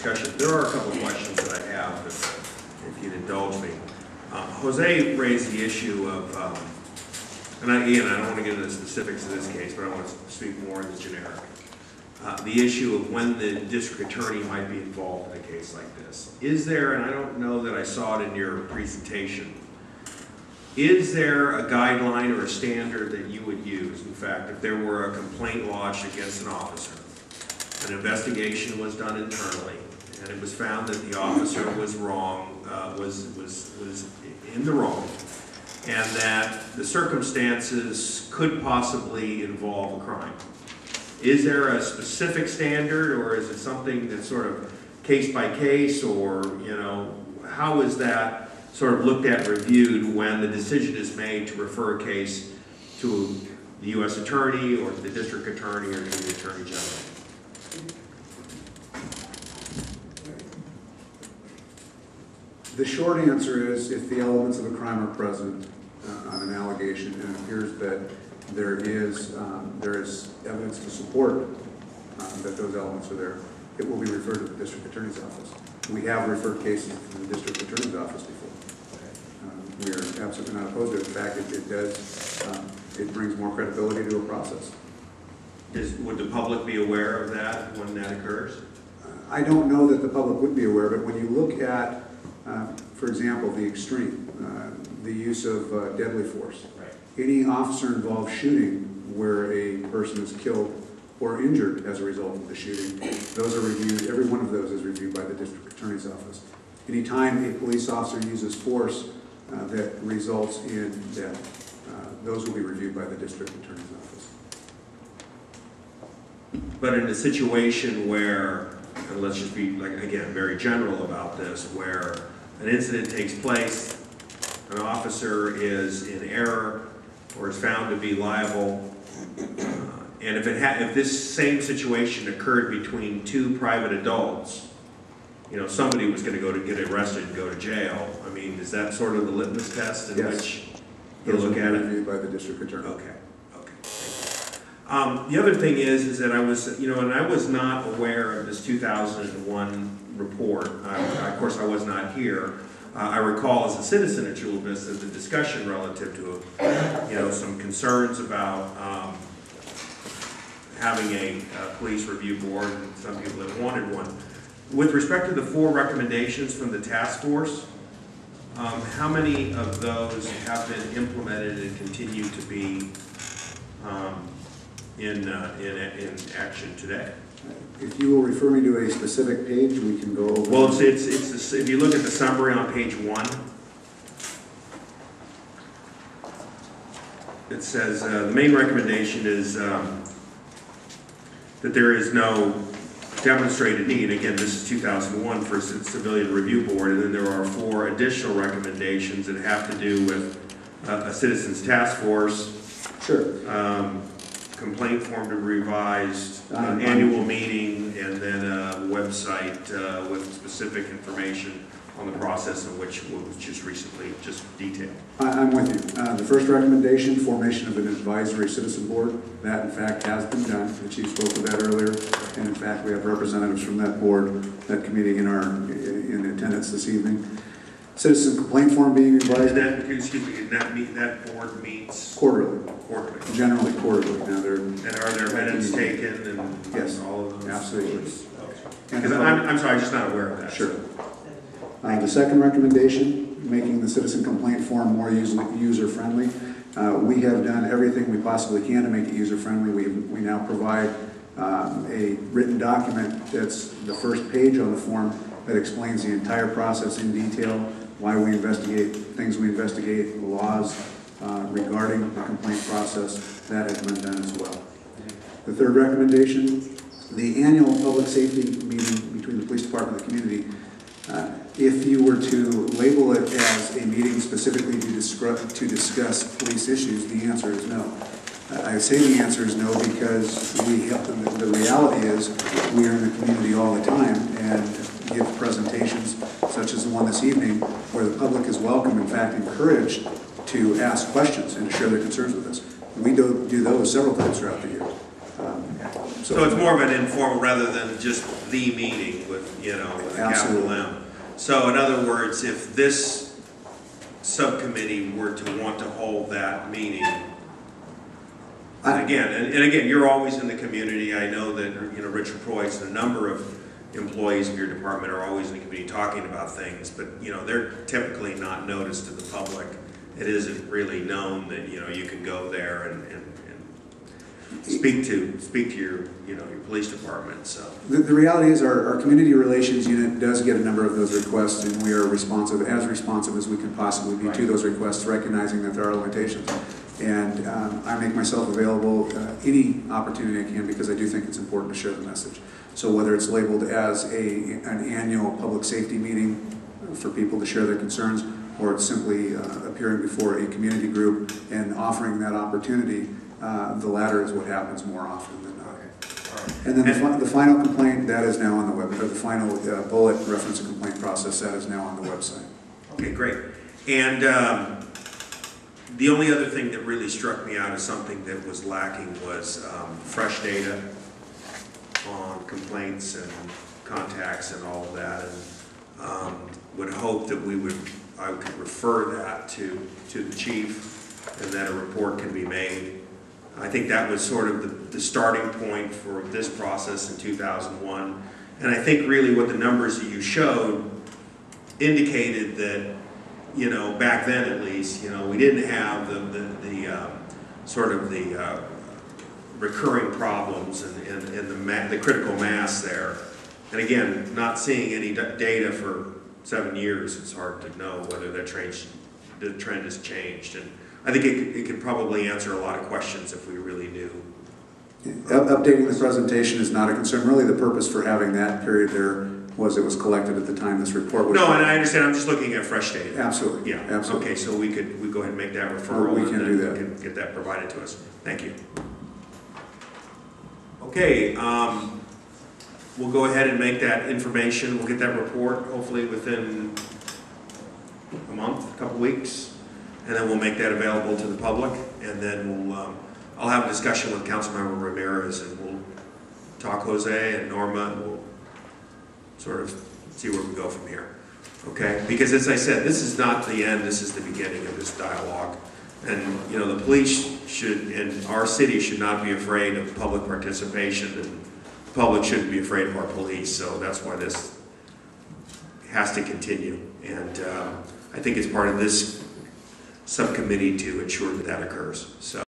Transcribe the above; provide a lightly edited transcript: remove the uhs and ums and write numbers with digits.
discussion. There are a couple of questions that I have, if you'd indulge me. Jose raised the issue of, and I don't want to get into the specifics of this case, but I want to speak more in the generic. The issue of when the district attorney might be involved in a case like this. Is there, and I don't know that I saw it in your presentation, is there a guideline or a standard that you would use? In fact, if there were a complaint lodged against an officer, an investigation was done internally, and it was found that the officer was wrong, was in the wrong, and that the circumstances could possibly involve a crime. Is there a specific standard, or is it something that's sort of case by case, or, you know, how is that sort of looked at, reviewed when the decision is made to refer a case to the U.S. attorney or to the district attorney or to the attorney general? The short answer is if the elements of a crime are present on an allegation and it appears that there is evidence to support that those elements are there, it will be referred to the district attorney's office. We have referred cases to the district attorney's office before. We are absolutely not opposed to it. In fact, it brings more credibility to a process. Would the public be aware of that when that occurs? I don't know that the public would be aware of it. When you look at, for example, the extreme, the use of deadly force. Right. Any officer-involved shooting where a person is killed or injured as a result of the shooting, those are reviewed, every one of those is reviewed by the district attorney's office. Anytime a police officer uses force that results in death, those will be reviewed by the district attorney's office. But in a situation where, and let's just be, like, again, very general about this, where an incident takes place, an officer is in error or is found to be liable, and if this same situation occurred between two private adults, you know, somebody was going to go to get arrested and go to jail. I mean, is that sort of the litmus test in which you look at it? Reviewed by the district attorney. Okay. The other thing is that I was, you know, and I was not aware of this 2001 report. Of course, I was not here. I recall as a citizen at Chula Vista the discussion relative to, you know, some concerns about having a police review board, and some people that wanted one. With respect to the 4 recommendations from the task force, how many of those have been implemented and continue to be in action today? If you will refer me to a specific page, we can go over. Well, it's if you look at the summary on page 1, it says the main recommendation is that there is no demonstrated need. Again, this is 2001 for a civilian review board, and then there are 4 additional recommendations that have to do with a citizens task force. Sure. Complaint form to be revised, an annual meeting, and then a website with specific information on the process in which was just recently detailed. I'm with you. The first recommendation, formation of an advisory citizen board, that in fact has been done. The chief spoke of that earlier, and in fact we have representatives from that board, that committee in attendance this evening. Citizen complaint form being revised. That board meets quarterly. Quarterly. Generally quarterly. Now and are there minutes taken and yes, all of those? Absolutely. Because I'm sorry, I'm just not aware of that. Sure. The second recommendation, making the citizen complaint form more user-friendly. We have done everything we possibly can to make it user-friendly. We now provide a written document that's the first page on the form that explains the entire process in detail, why we investigate, things we investigate, the laws regarding the complaint process. That has been done as well. The third recommendation, the annual public safety meeting between the police department and the community. If you were to label it as a meeting specifically to discuss police issues, the answer is no. I say the answer is no because the reality is we are in the community all the time and give presentations such as the one this evening where the public is welcome, in fact encouraged to ask questions and to share their concerns with us. We do those several times throughout the year. So it's more of an informal rather than just the meeting with, you know, with a Absolutely. capital M. So in other words, if this subcommittee were to want to hold that meeting, and again, you're always in the community. I know that, you know, Richard Preuss and a number of employees of your department are always in the community talking about things, but, you know, they're typically not noticed to the public. It isn't really known that, you know, you can go there and speak to your, you know, your police department. So the reality is our community relations unit does get a number of those requests, and we are responsive as we can possibly be to those requests, recognizing that there are limitations. And I make myself available any opportunity I can, because I do think it's important to share the message. So whether it's labeled as an annual public safety meeting for people to share their concerns, or it's simply appearing before a community group and offering that opportunity, the latter is what happens more often than not. And then the final complaint, that is now on the web, or the final bullet reference a complaint process, that is now on the website. okay, great. And the only other thing that really struck me out as something that was lacking was fresh data on complaints and contacts and all of that. And would hope that I could refer that to the chief, and that a report can be made. I think that was sort of the starting point for this process in 2001. And I think really what the numbers that you showed indicated that, you know, back then at least, you know, we didn't have the recurring problems and the critical mass there. And again, not seeing any data for 7 years, it's hard to know whether the trend has changed. And I think it could probably answer a lot of questions if we really knew. Updating the presentation is not a concern. Really, the purpose for having that period there was it was collected at the time this report was. No, and I understand. I'm just looking at fresh data. Absolutely. Yeah. Absolutely. Okay, so we go ahead and make that referral. We can do that. We can get that provided to us. Thank you. Okay, we'll go ahead and make that information. We'll get that report hopefully within a month, a couple weeks, and then we'll make that available to the public. And then I'll have a discussion with Councilmember Ramirez, and we'll talk Jose and Norma, and we'll sort of see where we go from here. Okay? Because as I said, this is not the end. This is the beginning of this dialogue. And, you know, the police should, and our city should not be afraid of public participation, and the public shouldn't be afraid of our police. So that's why this has to continue. And I think it's part of this subcommittee to ensure that that occurs. So.